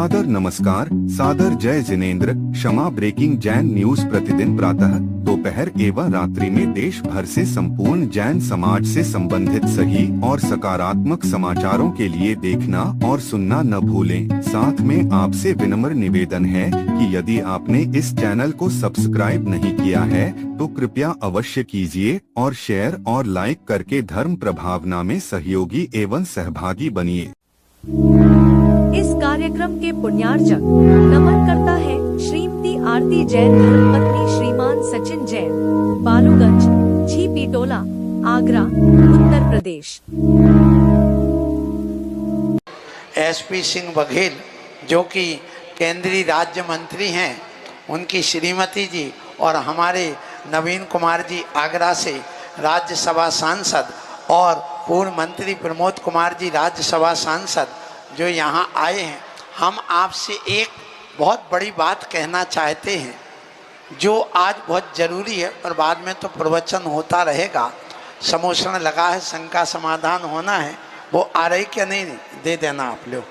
सादर नमस्कार, सादर जय जिनेंद्र। क्षमा ब्रेकिंग जैन न्यूज प्रतिदिन प्रातः, दोपहर एवं रात्रि में देश भर से संपूर्ण जैन समाज से संबंधित सही और सकारात्मक समाचारों के लिए देखना और सुनना न भूलें। साथ में आपसे विनम्र निवेदन है कि यदि आपने इस चैनल को सब्सक्राइब नहीं किया है तो कृपया अवश्य कीजिए और शेयर और लाइक करके धर्म प्रभावना में सहयोगी एवं सहभागी बनिए। इस कार्यक्रम के पुण्यार्जक नमन करता है श्रीमती आरती जैन, धर्मपत्नी श्रीमान सचिन जैन, बालूगंज, झीपीटोला, आगरा, उत्तर प्रदेश। एसपी सिंह बघेल जो कि केंद्रीय राज्य मंत्री हैं, उनकी श्रीमती जी और हमारे नवीन कुमार जी आगरा से राज्यसभा सांसद और पूर्व मंत्री प्रमोद कुमार जी राज्यसभा सांसद जो यहाँ आए हैं, हम आपसे एक बहुत बड़ी बात कहना चाहते हैं जो आज बहुत ज़रूरी है और बाद में तो प्रवचन होता रहेगा। समोषण लगा है, शंका समाधान होना है, वो आ रही क्या नहीं दे देना आप लोग।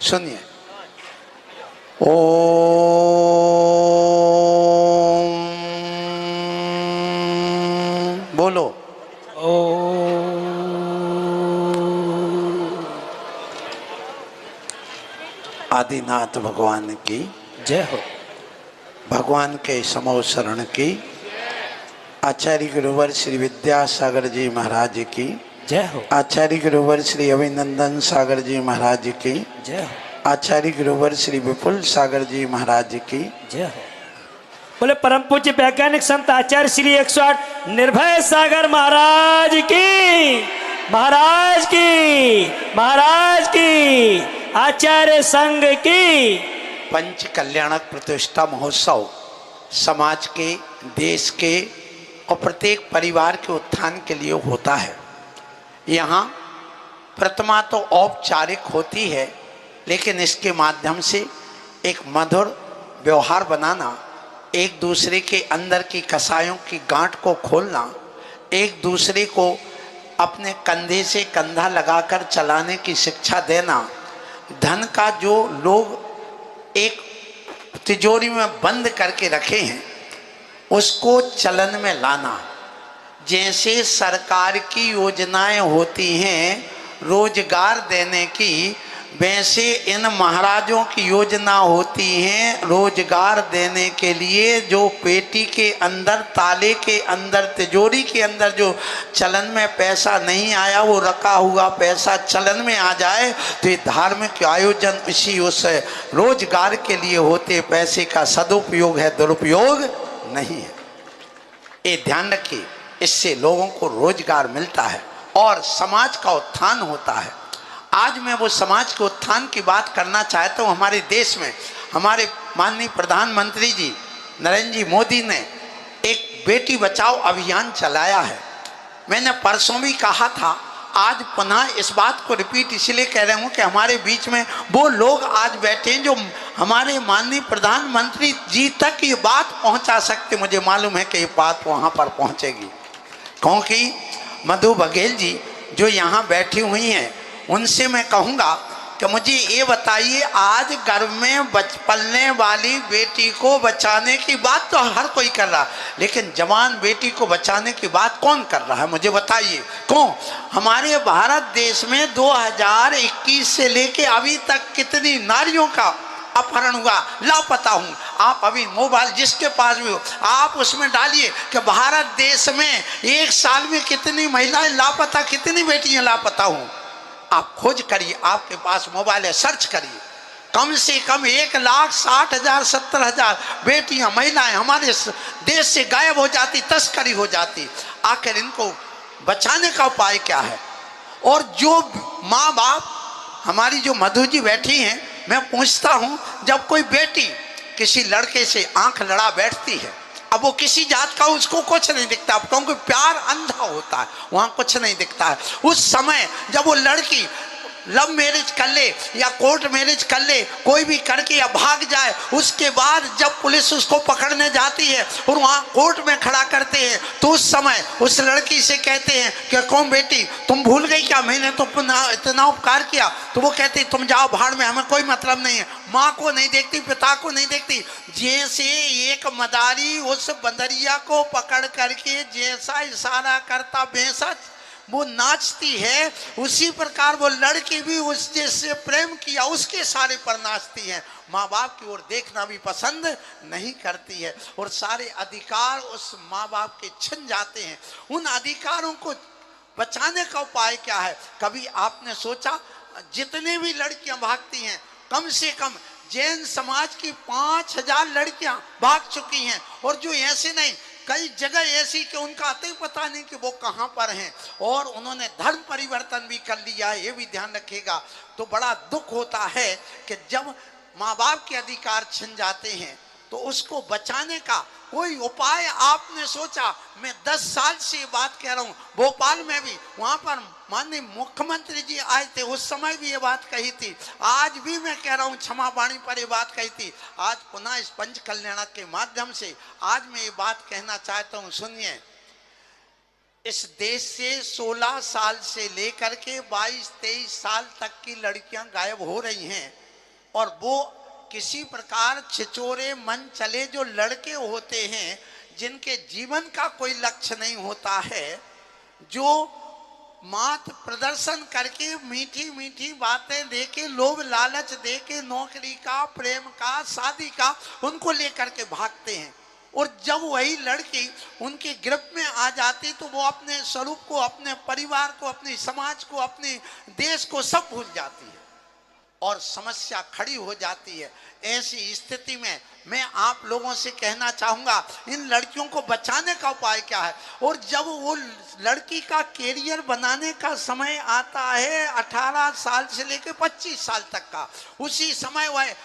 सुनिए। ओम बोलो। आदिनाथ भगवान की जय हो। भगवान के समोशरण की। आचार्य गुरुवर श्री विद्यासागर जी महाराज की जय हो। आचार्य गुरुवर श्री अभिनंदन सागर जी महाराज की जय हो। आचार्य गुरुवर श्री विपुल सागर जी महाराज की जय हो। बोले परम पूज्य वैज्ञानिक संत आचार्य श्री 108 निर्भय सागर महाराज की, महाराज की, महाराज की, आचार्य संघ की। पंच कल्याणक प्रतिष्ठा महोत्सव समाज के, देश के और प्रत्येक परिवार के उत्थान के लिए होता है। यहाँ प्रतिमा तो औपचारिक होती है, लेकिन इसके माध्यम से एक मधुर व्यवहार बनाना, एक दूसरे के अंदर की कसायों की गांठ को खोलना, एक दूसरे को अपने कंधे से कंधा लगाकर चलाने की शिक्षा देना, धन का जो लोग एक तिजोरी में बंद करके रखे हैं उसको चलन में लाना। जैसे सरकार की योजनाएं होती हैं रोजगार देने की, वैसे इन महाराजों की योजना होती हैं रोजगार देने के लिए। जो पेटी के अंदर, ताले के अंदर, तिजोरी के अंदर जो चलन में पैसा नहीं आया, वो रखा हुआ पैसा चलन में आ जाए तो ये धार्मिक आयोजन इसी उस रोजगार के लिए होते। पैसे का सदुपयोग है, दुरुपयोग नहीं है। ये ध्यान रखिए, इससे लोगों को रोजगार मिलता है और समाज का उत्थान होता है। आज मैं वो समाज के उत्थान की बात करना चाहता हूँ। हमारे देश में हमारे माननीय प्रधानमंत्री जी नरेंद्र जी मोदी ने एक बेटी बचाओ अभियान चलाया है। मैंने परसों भी कहा था, आज पुनः इस बात को रिपीट इसलिए कह रहा हूँ कि हमारे बीच में वो लोग आज बैठे हैं जो हमारे माननीय प्रधानमंत्री जी तक ये बात पहुँचा सकते। मुझे मालूम है कि ये बात वहाँ पर पहुँचेगी, क्योंकि मधु बघेल जी जो यहाँ बैठी हुई हैं, उनसे मैं कहूँगा कि मुझे ये बताइए, आज गर्भ में पलने वाली बेटी को बचाने की बात तो हर कोई कर रहा, लेकिन जवान बेटी को बचाने की बात कौन कर रहा है? मुझे बताइए कौन? हमारे भारत देश में 2021 से लेके अभी तक कितनी नारियों का अपहरण हुआ, लापता हूँ। आप अभी मोबाइल जिसके पास भी हो, आप उसमें डालिए कि भारत देश में एक साल में कितनी महिलाएं लापता, कितनी बेटियां लापता हूँ। आप खोज करिए, आपके पास मोबाइल है, सर्च करिए। कम से कम 1,60,000 70,000 बेटियां, महिलाएं हमारे देश से गायब हो जाती, तस्करी हो जाती। आखिर इनको बचाने का उपाय क्या है? और जो माँ बाप, हमारी जो मधु जी बैठी हैं, मैं पूछता हूँ, जब कोई बेटी किसी लड़के से आंख लड़ा बैठती है, अब वो किसी जात का, उसको कुछ नहीं दिखता, क्योंकि प्यार अंधा होता है, वहाँ कुछ नहीं दिखता है। उस समय जब वो लड़की लव मैरिज कर ले या कोर्ट मैरिज कर ले, कोई भी करके या भाग जाए, उसके बाद जब पुलिस उसको पकड़ने जाती है और वहाँ कोर्ट में खड़ा करते हैं तो उस समय उस लड़की से कहते हैं कि कौन बेटी तुम भूल गई क्या, मैंने तो इतना उपकार किया। तो वो कहती तुम जाओ भाड़ में, हमें कोई मतलब नहीं है। माँ को नहीं देखती, पिता को नहीं देखती। जैसे एक मदारी उस बंदरिया को पकड़ करके जैसा इशारा करता वैसा वो नाचती है, उसी प्रकार वो लड़की भी उस जैसे प्रेम किया उसके सारे पर नाचती है। माँ बाप की ओर देखना भी पसंद नहीं करती है और सारे अधिकार उस माँ बाप के छिन जाते हैं। उन अधिकारों को बचाने का उपाय क्या है? कभी आपने सोचा? जितने भी लड़कियां भागती हैं, कम से कम जैन समाज की 5000 लड़कियां भाग चुकी हैं, और जो ऐसे नहीं, कई जगह ऐसी कि उनका अतः पता नहीं कि वो कहां पर हैं, और उन्होंने धर्म परिवर्तन भी कर लिया है, ये भी ध्यान रखिएगा। तो बड़ा दुख होता है कि जब माँ बाप के अधिकार छिन जाते हैं तो उसको बचाने का कोई उपाय आपने सोचा? मैं 10 साल से ये बात कह रहा हूँ। भोपाल में भी वहां पर माननीय मुख्यमंत्री जी आए थे, उस समय भी ये बात कही थी। आज भी मैं कह रहा हूँ, क्षमा वाणी पर ये बात कही थी। आज पुनः इस पंच कल्याणक के माध्यम से आज मैं ये बात कहना चाहता हूँ। सुनिए, इस देश से 16 साल से लेकर के 22-23 साल तक की लड़कियां गायब हो रही हैं, और वो किसी प्रकार छिचोरे मन चले जो लड़के होते हैं, जिनके जीवन का कोई लक्ष्य नहीं होता है, जो मात्र प्रदर्शन करके मीठी मीठी बातें देके, लोभ लालच देके, नौकरी का, प्रेम का, शादी का, उनको लेकर के भागते हैं। और जब वही लड़की उनके गिरफ्त में आ जाती तो वो अपने स्वरूप को, अपने परिवार को, अपने समाज को, अपने देश को सब भूल जाती है और समस्या खड़ी हो जाती है। ऐसी स्थिति में मैं आप लोगों से कहना चाहूंगा, इन लड़कियों को बचाने का उपाय क्या है? और जब वो लड़की का कैरियर बनाने का समय आता है 18 साल से लेकर 25 साल तक का, उसी समय वह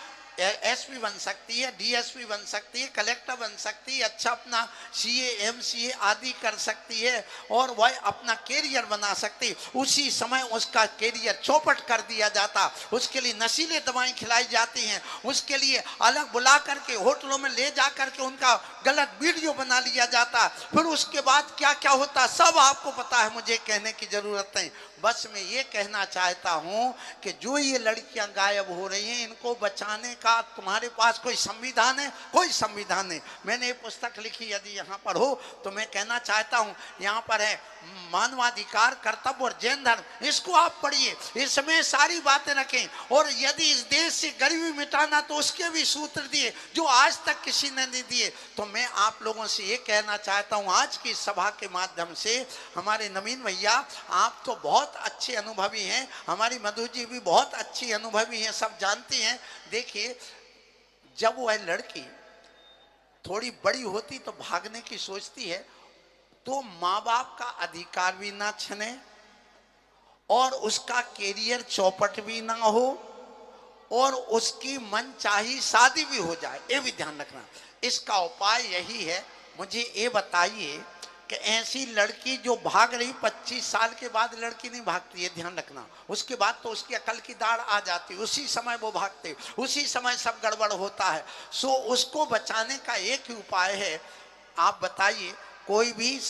एसपी बन सकती है, डीएसपी बन सकती है, कलेक्टर बन सकती है, अच्छा अपना सीए, एमसीए आदि कर सकती है और वह अपना कैरियर बना सकती है। उसी समय उसका कैरियर चौपट कर दिया जाता, उसके लिए नशीले दवाएं खिलाई जाती हैं, उसके लिए अलग बुला करके होटलों में ले जा करके उनका गलत वीडियो बना लिया जाता। फिर उसके बाद क्या क्या होता सब आपको पता है, मुझे कहने की जरूरत नहीं। बस मैं ये कहना चाहता हूं कि जो ये लड़कियां गायब हो रही हैं, इनको बचाने का तुम्हारे पास कोई संविधान है? कोई संविधान नहीं। मैंने ये पुस्तक लिखी, यदि यहाँ पर हो तो मैं कहना चाहता हूँ, यहाँ पर है मानवाधिकार, कर्तव्य और जैन धर्म, इसको आप पढ़िए, इसमें सारी बातें रखें। और यदि इस देश से गरीबी मिटाना तो उसके भी सूत्र दिए जो आज तक किसी ने नहीं दिए। तो मैं आप लोगों से ये कहना चाहता हूँ, आज की सभा के माध्यम से, हमारे नवीन भैया आप तो बहुत अच्छे अनुभवी हैं, हमारी मधु जी भी बहुत अच्छी अनुभवी हैं, सब जानती हैं। देखिए, जब वह लड़की थोड़ी बड़ी होती तो भागने की सोचती है, तो माँ बाप का अधिकार भी ना छने और उसका कैरियर चौपट भी ना हो और उसकी मनचाही शादी भी हो जाए, ये भी ध्यान रखना। इसका उपाय यही है। मुझे ये बताइए कि ऐसी लड़की जो भाग रही, 25 साल के बाद लड़की नहीं भागती है, ध्यान रखना। उसके बाद तो उसकी अकल की दाढ़ आ जाती, उसी समय वो भागते, उसी समय सब गड़बड़ होता है। सो उसको बचाने का एक ही उपाय है। आप बताइए, कोई भी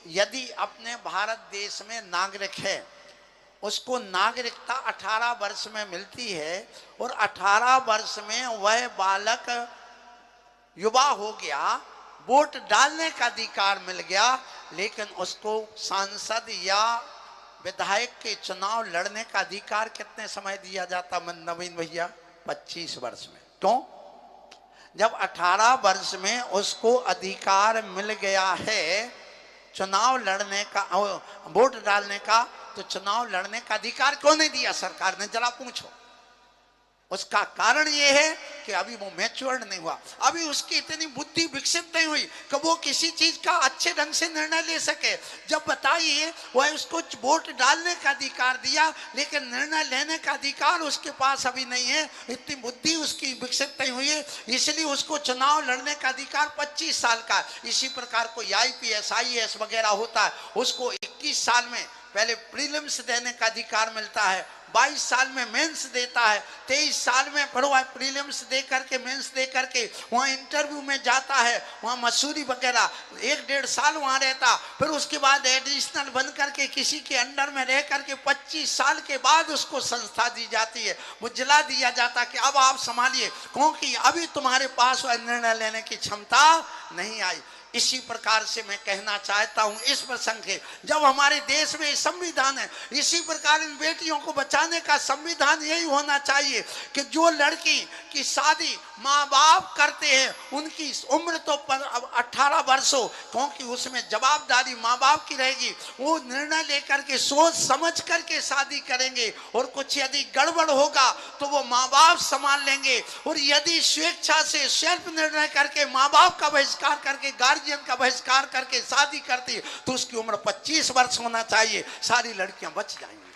यदि अपने भारत देश में नागरिक है, उसको नागरिकता 18 वर्ष में मिलती है और 18 वर्ष में वह बालक युवा हो गया, वोट डालने का अधिकार मिल गया, लेकिन उसको सांसद या विधायक के चुनाव लड़ने का अधिकार कितने समय दिया जाता नवीन भैया? 25 वर्ष में। क्यों? जब 18 वर्ष में उसको अधिकार मिल गया है चुनाव लड़ने का, वोट डालने का, तो चुनाव लड़ने का अधिकार क्यों नहीं दिया सरकार ने? जरा पूछो। उसका कारण ये है कि अभी वो मैच्योर्ड नहीं हुआ, अभी उसकी इतनी बुद्धि विकसित नहीं हुई कि वो किसी चीज का अच्छे ढंग से निर्णय ले सके। जब बताइए, वह उसको वोट डालने का अधिकार दिया, लेकिन निर्णय लेने का अधिकार उसके पास अभी नहीं है, इतनी बुद्धि उसकी विकसित नहीं हुई है, इसलिए उसको चुनाव लड़ने का अधिकार 25 साल का। इसी प्रकार कोई IPS IAS वगैरह होता है, उसको 21 साल में पहले प्रीलिम्स देने का अधिकार मिलता है, 22 साल में मेंस देता है, 23 साल में फिर वह प्रीलिम्स दे करके मेंस दे करके वहाँ इंटरव्यू में जाता है, वहाँ मसूरी वगैरह 1-1.5 साल वहाँ रहता, फिर उसके बाद एडिशनल बन करके किसी के अंडर में रह करके 25 साल के बाद उसको संस्था दी जाती है, वो जिला दिया जाता कि अब आप संभालिए, क्योंकि अभी तुम्हारे पास वह निर्णय लेने की क्षमता नहीं आई। इसी प्रकार से मैं कहना चाहता हूं इस प्रसंग के, जब हमारे देश में संविधान है, इसी प्रकार इन बेटियों को बचाने का संविधान यही होना चाहिए कि जो लड़की की शादी माँ बाप करते हैं उनकी उम्र तो 18 वर्ष हो, क्योंकि उसमें जवाबदारी माँ बाप की रहेगी, वो निर्णय लेकर के सोच समझ करके शादी करेंगे, और कुछ यदि गड़बड़ होगा तो वो माँ बाप संभाल लेंगे, और यदि स्वेच्छा से सेल्फ निर्णय करके माँ बाप का बहिष्कार करके गार्जियन का बहिष्कार करके शादी करती तो उसकी उम्र 25 वर्ष होना चाहिए, सारी लड़कियां बच जाएंगी।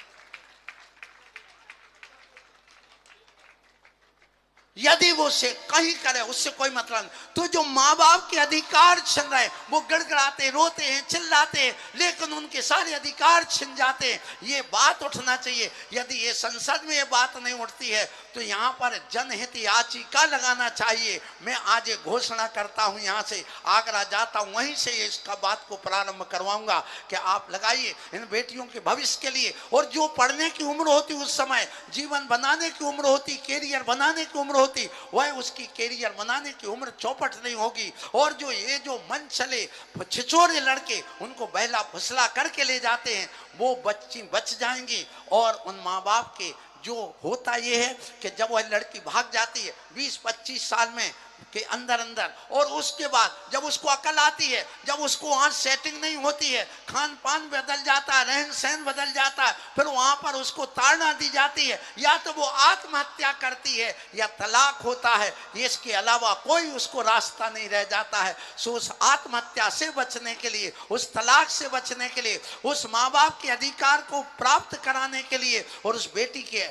यदि वो से कहीं करे उससे कोई मतलब नहीं। तो जो माँ बाप के अधिकार छिन रहे वो गड़गड़ाते रोते हैं चिल्लाते हैं, लेकिन उनके सारे अधिकार छिन जाते हैं, ये बात उठना चाहिए। यदि ये संसद में ये बात नहीं उठती है तो यहाँ पर जनहित याचिका लगाना चाहिए। मैं आज ये घोषणा करता हूँ, यहाँ से आगरा जाता हूँ, वहीं से इसका बात को प्रारंभ करवाऊंगा कि आप लगाइए इन बेटियों के भविष्य के लिए। और जो पढ़ने की उम्र होती उस समय, जीवन बनाने की उम्र होती, कैरियर बनाने की उम्र होती, वह उसकी कैरियर बनाने की उम्र चौपट नहीं होगी। और जो ये जो मन चले छिछोरे लड़के उनको बहला फुसला करके ले जाते हैं वो बच्ची बच जाएंगी। और उन माँ बाप के जो होता ये है कि जब वह लड़की भाग जाती है 20-25 साल में के अंदर और उसके बाद जब उसको अकल आती है, जब उसको वहाँ सेटिंग नहीं होती है, खान पान बदल जाता है, रहन सहन बदल जाता है, फिर वहाँ पर उसको ताड़ना दी जाती है, या तो वो आत्महत्या करती है या तलाक होता है, इसके अलावा कोई उसको रास्ता नहीं रह जाता है। सो उस आत्महत्या से बचने के लिए, उस तलाक से बचने के लिए, उस माँ बाप के अधिकार को प्राप्त कराने के लिए और उस बेटी के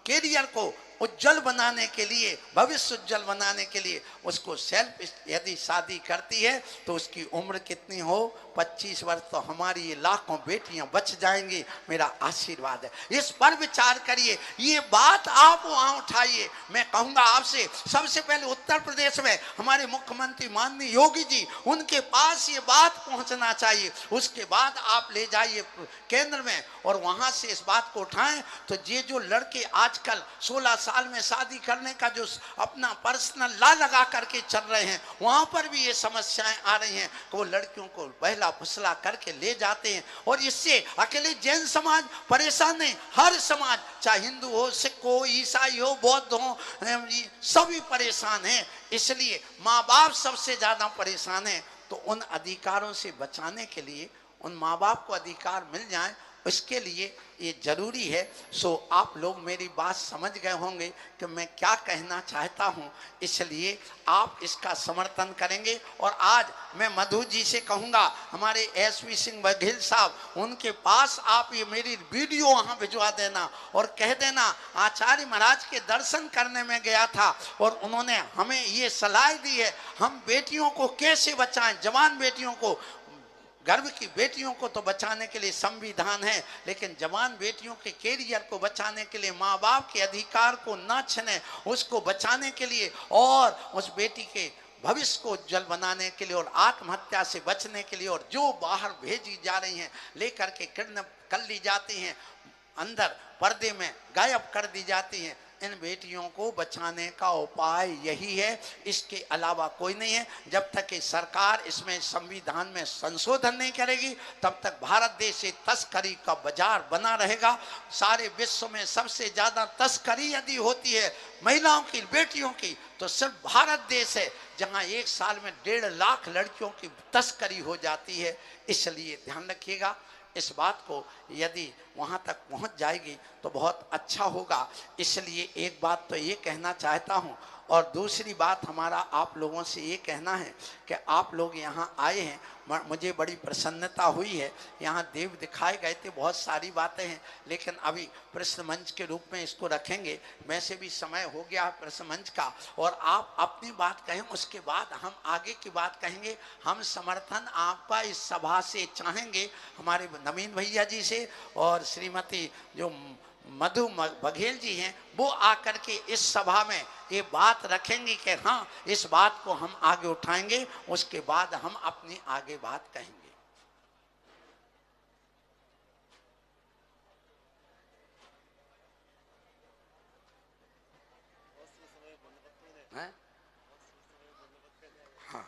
कैरियर को उज्जवल बनाने के लिए, भविष्य उज्जवल बनाने के लिए उसको सेल्फ यदि शादी करती है तो उसकी उम्र कितनी हो, 25 वर्ष, तो हमारी ये लाखों बेटियां बच जाएंगी। मेरा आशीर्वाद है, इस पर विचार करिए, ये बात आप वहां उठाइए। मैं कहूंगा आपसे, सबसे पहले उत्तर प्रदेश में हमारे मुख्यमंत्री माननीय योगी जी, उनके पास ये बात पहुंचना चाहिए। उसके बाद आप ले जाइए केंद्र में और वहां से इस बात को उठाएं। तो ये जो लड़के आजकल 16 साल में शादी करने का जो अपना पर्सनल लॉ लगा करके चल रहे हैं, वहां पर भी ये समस्याएं आ रही हैं कि वो लड़कियों को बहला फुसला करके ले जाते हैं। और इससे अकेले जैन समाज परेशान नहीं, हर समाज, चाहे हिंदू हो, सिख हो, ईसाई हो, बौद्ध हो, सभी परेशान हैं। इसलिए माँ बाप सबसे ज्यादा परेशान है। तो उन अधिकारों से बचाने के लिए उन माँ बाप को अधिकार मिल जाए, इसके लिए ये जरूरी है। सो आप लोग मेरी बात समझ गए होंगे कि मैं क्या कहना चाहता हूँ, इसलिए आप इसका समर्थन करेंगे। और आज मैं मधु जी से कहूँगा, हमारे एसपी सिंह बघेल साहब, उनके पास आप ये मेरी वीडियो वहाँ भिजवा देना और कह देना आचार्य महाराज के दर्शन करने में गया था और उन्होंने हमें ये सलाह दी है, हम बेटियों को कैसे बचाएं, जवान बेटियों को। गर्भ की बेटियों को तो बचाने के लिए संविधान है, लेकिन जवान बेटियों के कैरियर को बचाने के लिए, माँ बाप के अधिकार को न छीने उसको बचाने के लिए, और उस बेटी के भविष्य को उज्जवल बनाने के लिए और आत्महत्या से बचने के लिए, और जो बाहर भेजी जा रही हैं, लेकर के किडनैप कर ली जाती हैं, अंदर पर्दे में गायब कर दी जाती हैं, इन बेटियों को बचाने का उपाय यही है, इसके अलावा कोई नहीं है। जब तक कि सरकार इसमें संविधान में संशोधन नहीं करेगी तब तक भारत देश से तस्करी का बाजार बना रहेगा। सारे विश्व में सबसे ज्यादा तस्करी यदि होती है महिलाओं की, बेटियों की, तो सिर्फ भारत देश है जहां एक साल में 1.5 लाख लड़कियों की तस्करी हो जाती है। इसलिए ध्यान रखिएगा, इस बात को यदि वहाँ तक पहुँच जाएगी तो बहुत अच्छा होगा। इसलिए एक बात तो ये कहना चाहता हूँ, और दूसरी बात हमारा आप लोगों से ये कहना है कि आप लोग यहाँ आए हैं, मुझे बड़ी प्रसन्नता हुई है। यहाँ देव दिखाए गए थे, बहुत सारी बातें हैं, लेकिन अभी प्रश्न मंच के रूप में इसको रखेंगे। वैसे भी समय हो गया है प्रश्न मंच का, और आप अपनी बात कहें, उसके बाद हम आगे की बात कहेंगे। हम समर्थन आपका इस सभा से चाहेंगे, हमारे नवीन भैया जी से और श्रीमती जो मधु बघेल जी हैं, वो आकर के इस सभा में ये बात रखेंगे कि हाँ इस बात को हम आगे उठाएंगे, उसके बाद हम अपनी आगे बात कहेंगे। हैं? हाँ,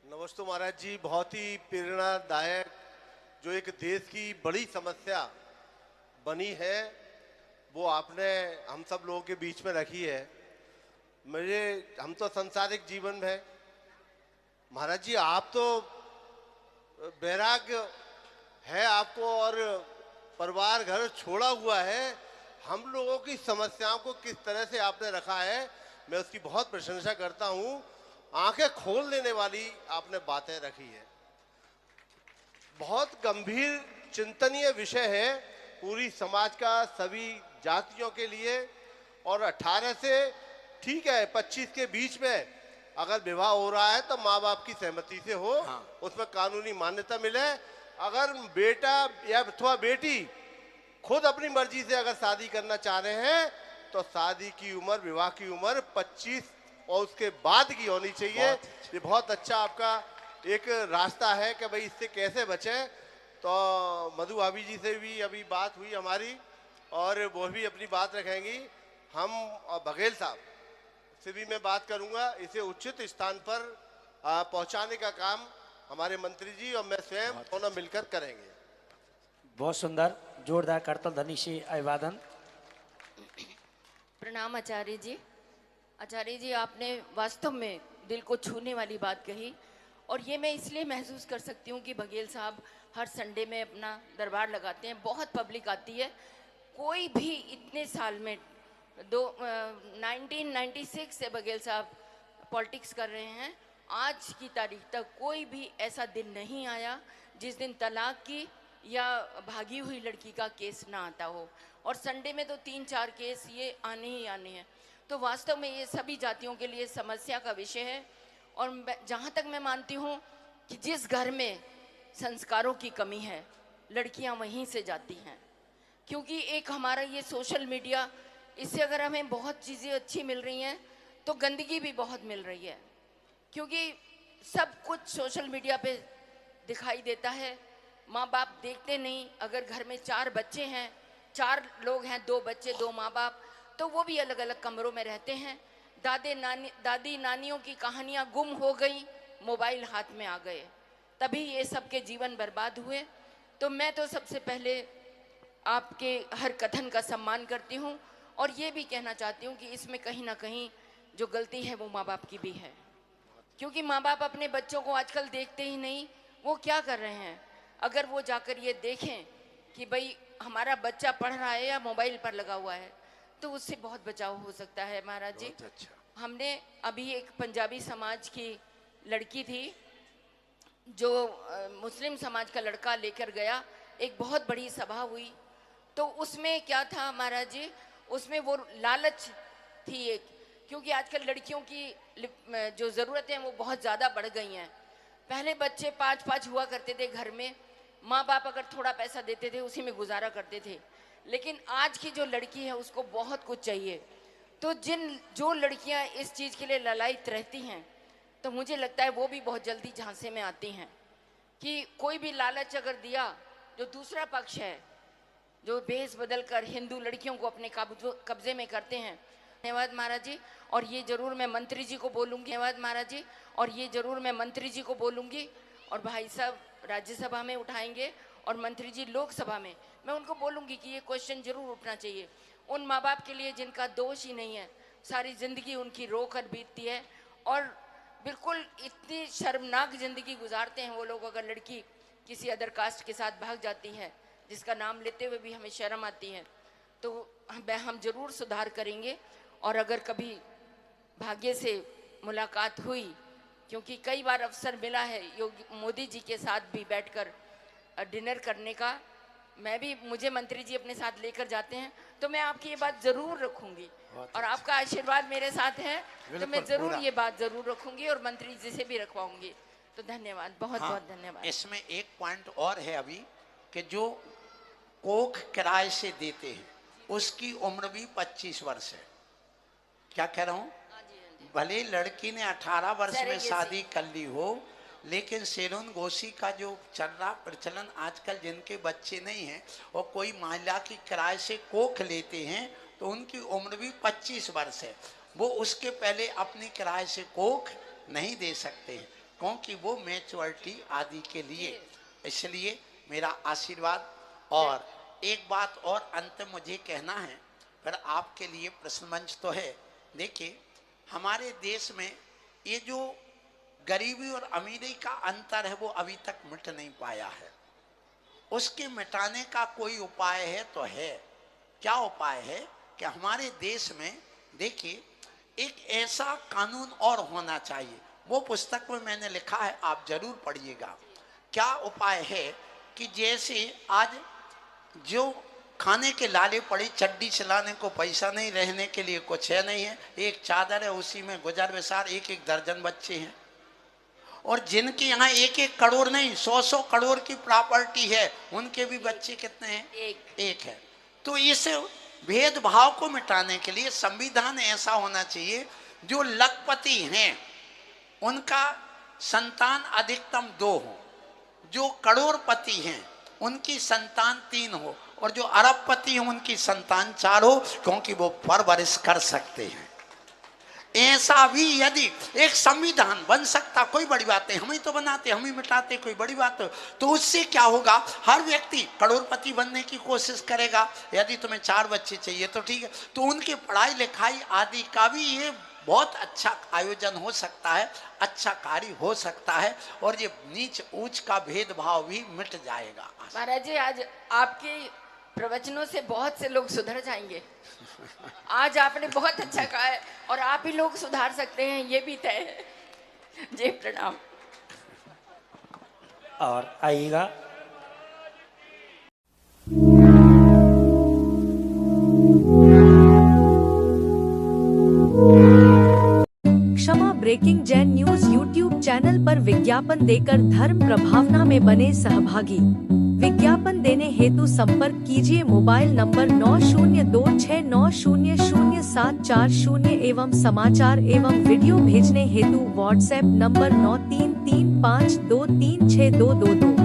नमस्ते महाराज जी। बहुत ही प्रेरणादायक जो एक देश की बड़ी समस्या बनी है वो आपने हम सब लोगों के बीच में रखी है। हम तो संसारिक जीवन में है महाराज जी, आप तो वैराग्य है आपको और परिवार घर छोड़ा हुआ है। हम लोगों की समस्याओं को किस तरह से आपने रखा है, मैं उसकी बहुत प्रशंसा करता हूँ। आंखें खोल देने वाली आपने बातें रखी है। बहुत गंभीर चिंतनीय विषय है पूरी समाज का, सभी जातियों के लिए। और 18 से ठीक है 25 के बीच में अगर विवाह हो रहा है तो माँ बाप की सहमति से हो, हाँ। उसमें कानूनी मान्यता मिले। अगर बेटा या अथवा बेटी खुद अपनी मर्जी से अगर शादी करना चाह रहे हैं तो शादी की उम्र, विवाह की उम्र 25 और उसके बाद की होनी चाहिए। ये बहुत अच्छा आपका एक रास्ता है कि भाई इससे कैसे बचें। तो मधु भाभी जी से भी अभी बात हुई हमारी और वो भी अपनी बात रखेंगी। हम बघेल साहब से भी मैं बात करूंगा, इसे उचित स्थान पर पहुंचाने का काम हमारे मंत्री जी और मैं स्वयं दोनों मिलकर करेंगे। बहुत सुंदर, जोरदार करतल ध्वनि से अभिवादन। प्रणाम आचार्य जी। आचार्य जी, आपने वास्तव में दिल को छूने वाली बात कही और ये मैं इसलिए महसूस कर सकती हूँ कि बघेल साहब हर संडे में अपना दरबार लगाते हैं, बहुत पब्लिक आती है। कोई भी इतने साल में 1996 से बघेल साहब पॉलिटिक्स कर रहे हैं, आज की तारीख तक कोई भी ऐसा दिन नहीं आया जिस दिन तलाक की या भागी हुई लड़की का केस ना आता हो। और संडे में तो 3-4 केस ये आने ही आने हैं। तो वास्तव में ये सभी जातियों के लिए समस्या का विषय है। और जहाँ तक मैं मानती हूँ कि जिस घर में संस्कारों की कमी है, लड़कियाँ वहीं से जाती हैं। क्योंकि एक हमारा ये सोशल मीडिया, इससे अगर हमें बहुत चीज़ें अच्छी मिल रही हैं तो गंदगी भी बहुत मिल रही है। क्योंकि सब कुछ सोशल मीडिया पे दिखाई देता है, माँ बाप देखते नहीं। अगर घर में 4 बच्चे हैं, 4 लोग हैं, 2 बच्चे 2 माँ बाप, तो वो भी अलग अलग कमरों में रहते हैं। दादी नानियों की कहानियाँ गुम हो गई, मोबाइल हाथ में आ गए, तभी ये सबके जीवन बर्बाद हुए। तो मैं तो सबसे पहले आपके हर कथन का सम्मान करती हूँ और ये भी कहना चाहती हूँ कि इसमें कहीं ना कहीं जो गलती है वो माँ बाप की भी है। क्योंकि माँ बाप अपने बच्चों को आजकल देखते ही नहीं, वो क्या कर रहे हैं। अगर वो जाकर ये देखें कि भाई हमारा बच्चा पढ़ रहा है या मोबाइल पर लगा हुआ है, तो उससे बहुत बचाव हो सकता है महाराज जी। अच्छा। हमने अभी एक पंजाबी समाज की लड़की थी जो मुस्लिम समाज का लड़का लेकर गया, एक बहुत बड़ी सभा हुई। तो उसमें क्या था महाराज जी, उसमें वो लालच थी एक, क्योंकि आजकल लड़कियों की जो ज़रूरतें हैं वो बहुत ज़्यादा बढ़ गई हैं। पहले बच्चे 5-5 हुआ करते थे घर में, माँ बाप अगर थोड़ा पैसा देते थे उसी में गुजारा करते थे। लेकिन आज की जो लड़की है उसको बहुत कुछ चाहिए। तो जो लड़कियां इस चीज़ के लिए ललायित रहती हैं, तो मुझे लगता है वो भी बहुत जल्दी झांसे में आती हैं कि कोई भी लालच अगर दिया, जो दूसरा पक्ष है जो भेष बदल कर हिंदू लड़कियों को अपने कब्जे में करते हैं। धन्यवाद महाराज जी। और ये जरूर मैं मंत्री जी को बोलूँगी, धन्यवाद महाराज जी। और ये जरूर मैं मंत्री जी को बोलूँगी और भाई साहब राज्यसभा में उठाएंगे और मंत्री जी लोकसभा में, मैं उनको बोलूँगी कि ये क्वेश्चन जरूर उठना चाहिए उन माँ बाप के लिए जिनका दोष ही नहीं है, सारी ज़िंदगी उनकी रो कर बीतती है और बिल्कुल इतनी शर्मनाक ज़िंदगी गुजारते हैं वो लोग। अगर लड़की किसी अदर कास्ट के साथ भाग जाती है, जिसका नाम लेते हुए भी हमें शर्म आती है, तो हम जरूर सुधार करेंगे। और अगर कभी भाग्य से मुलाकात हुई, क्योंकि कई बार अवसर मिला है योगी मोदी जी के साथ भी बैठकर डिनर करने का, मैं भी, मुझे मंत्री जी अपने साथ लेकर जाते हैं तो मैं आपकी ये बात जरूर रखूंगी और आपका आशीर्वाद मेरे साथ है तो मैं जरूर ये बात जरूर रखूंगी और मंत्री जी से भी रखवाऊंगी। तो धन्यवाद, बहुत बहुत धन्यवाद। इसमें एक पॉइंट और है अभी कि जो कोख किराए से देते हैं उसकी उम्र भी 25 वर्ष है। क्या कह रहा हूँ? भले लड़की ने 18 वर्ष में शादी कर ली हो, लेकिन सेरून गोशी का जो चल रहा प्रचलन आजकल, जिनके बच्चे नहीं हैं और कोई महिला की किराए से कोख लेते हैं तो उनकी उम्र भी 25 वर्ष है। वो उसके पहले अपनी किराए से कोख नहीं दे सकते हैं क्योंकि वो मैच्योरिटी आदि के लिए। इसलिए मेरा आशीर्वाद। और एक बात और अंत में मुझे कहना है, पर आपके लिए प्रश्न मंच तो है। देखिए, हमारे देश में ये जो गरीबी और अमीरी का अंतर है वो अभी तक मिट नहीं पाया है। उसके मिटाने का कोई उपाय है तो है। क्या उपाय है कि हमारे देश में देखिए एक ऐसा कानून और होना चाहिए। वो पुस्तक में मैंने लिखा है, आप जरूर पढ़िएगा। क्या उपाय है कि जैसे आज जो खाने के लाले पड़ी, चड्डी चलाने को पैसा नहीं, रहने के लिए कुछ है नहीं है, एक चादर है उसी में गुजर बसर, एक एक दर्जन बच्चे हैं और जिनके यहाँ 1-1 करोड़ नहीं 100-100 करोड़ की प्रॉपर्टी है, उनके भी बच्चे कितने हैं? एक है। तो इस भेदभाव को मिटाने के लिए संविधान ऐसा होना चाहिए, जो लखपति हैं उनका संतान अधिकतम 2 हो, जो करोड़पति हैं उनकी संतान 3 हो और जो अरबपति हैं उनकी संतान 4 हो, क्योंकि वो परवरिश कर सकते हैं। ऐसा भी यदि एक संविधान बन सकता, कोई बड़ी बात नहीं, हम ही तो बनाते, हम ही मिटाते, कोई बड़ी बात तो उससे क्या होगा, हर व्यक्ति करोड़पति बनने की कोशिश करेगा। यदि तुम्हें 4 बच्चे चाहिए तो ठीक है, तो उनकी पढ़ाई लिखाई आदि का भी ये बहुत अच्छा आयोजन हो सकता है, अच्छा कार्य हो सकता है और ये नीच ऊंच का भेदभाव भी मिट जाएगा। महाराज जी, आज आपके प्रवचनों से बहुत से लोग सुधर जाएंगे। आज आपने बहुत अच्छा कहा है और आप ही लोग सुधार सकते हैं, ये भी तय है। जय प्रणाम। और आइएगा क्षमा breaking Jain news YouTube channel पर विज्ञापन देकर धर्म प्रभावना में बने सहभागी। विज्ञापन देने हेतु संपर्क कीजिए मोबाइल नंबर 9026900740 एवं समाचार एवं वीडियो भेजने हेतु व्हाट्सएप नंबर 9335236222।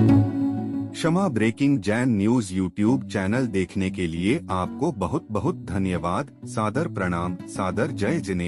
क्षमा breaking Jain news YouTube channel देखने के लिए आपको बहुत बहुत धन्यवाद। सादर प्रणाम, सादर जय जिनेंद्र।